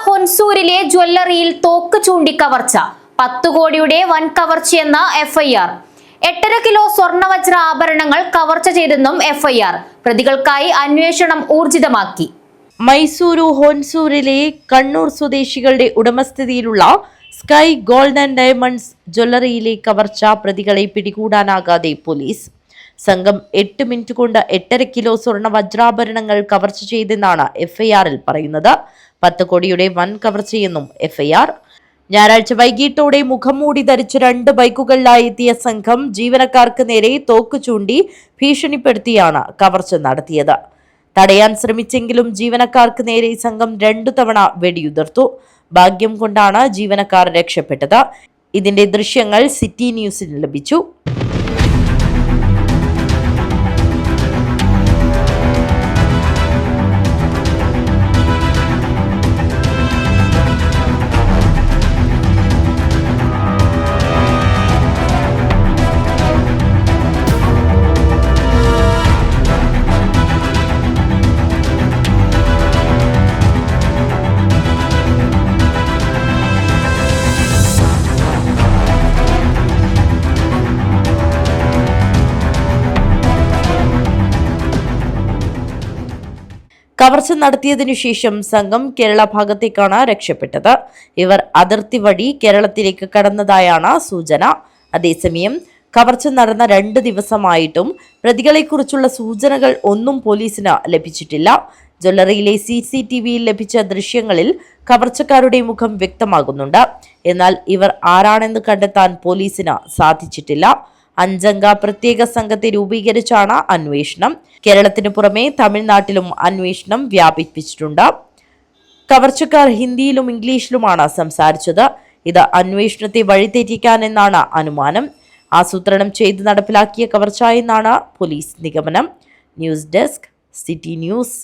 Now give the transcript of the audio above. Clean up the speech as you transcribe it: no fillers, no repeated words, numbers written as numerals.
ഹൊൻസൂരിലെ ജ്വല്ലറിയിൽ തോക്ക് ചൂണ്ടി കവർച്ച 10 കോടിയുടെ വൻ കവർച്ചയെന്ന എഫ്ഐആർ 8.5 കിലോ സ്വർണ്ണവജ്ര ആഭരണങ്ങൾ കവർച്ച ചെയ്തെന്നും എഫ്ഐആർ പ്രതികൾക്കായി അന്വേഷണം ഊർജിതമാക്കി. മൈസൂരു ഹൊൻസൂരിലെ കണ്ണൂർ സ്വദേശികളുടെ ഉടമസ്ഥതയിലുള്ള സ്കൈ ഗോൾഡ് ആൻഡ് ഡയമണ്ട്സ് ജ്വല്ലറിയിലെ കവർച്ച പ്രതികളെ പിടികൂടാനാകാതെ പോലീസ്. സംഘം 8 മിനിറ്റ് കൊണ്ട് 8.5 കിലോ സ്വർണ്ണ വജ്രാഭരണങ്ങൾ കവർച്ച ചെയ്തെന്നാണ് എഫ്ഐആറിൽ പറയുന്നത്. 10 കോടിയുടെ വൻ കവർച്ചയെന്നും എഫ്ഐആർ. ഞായറാഴ്ച വൈകിട്ടോടെ മുഖംമൂടി ധരിച്ച് 2 ബൈക്കുകളിലായി എത്തിയ സംഘം ജീവനക്കാർക്ക് നേരെ തോക്ക് ചൂണ്ടി ഭീഷണിപ്പെടുത്തിയാണ് കവർച്ച നടത്തിയത്. തടയാൻ ശ്രമിച്ചെങ്കിലും ജീവനക്കാർക്ക് നേരെ സംഘം 2 തവണ വെടിയുതിർത്തു. ഭാഗ്യം കൊണ്ടാണ് ജീവനക്കാർ രക്ഷപ്പെട്ടത്. ഇതിന്റെ ദൃശ്യങ്ങൾ സിറ്റി ന്യൂസിന് ലഭിച്ചു. കവർച്ച നടത്തിയതിനു ശേഷം സംഘം കേരള ഭാഗത്തേക്കാണ് രക്ഷപ്പെട്ടത്. ഇവർ അതിർത്തി വഴി കേരളത്തിലേക്ക് കടന്നതായാണ് സൂചന. അതേസമയം കവർച്ച നടന്ന 2 ദിവസമായിട്ടും പ്രതികളെക്കുറിച്ചുള്ള സൂചനകൾ ഒന്നും പോലീസിന് ലഭിച്ചിട്ടില്ല. ജ്വല്ലറിയിലെ CCTVയിൽ ലഭിച്ച ദൃശ്യങ്ങളിൽ കവർച്ചക്കാരുടെ മുഖം വ്യക്തമാകുന്നുണ്ട്. എന്നാൽ ഇവർ ആരാണെന്ന് കണ്ടെത്താൻ പോലീസിന് സാധിച്ചിട്ടില്ല. 5 അംഗ പ്രത്യേക സംഘത്തെ രൂപീകരിച്ചാണ് അന്വേഷണം. കേരളത്തിന് പുറമെ തമിഴ്നാട്ടിലും അന്വേഷണം വ്യാപിപ്പിച്ചിട്ടുണ്ട്. കവർച്ചക്കാർ ഹിന്ദിയിലും ഇംഗ്ലീഷിലുമാണ് സംസാരിച്ചത്. ഇത് അന്വേഷണത്തെ വഴിതെറ്റിക്കാനെന്നാണ് അനുമാനം. ആസൂത്രണം ചെയ്ത് നടപ്പിലാക്കിയ കവർച്ച എന്നാണ് പോലീസ് നിഗമനം. News desk, city news.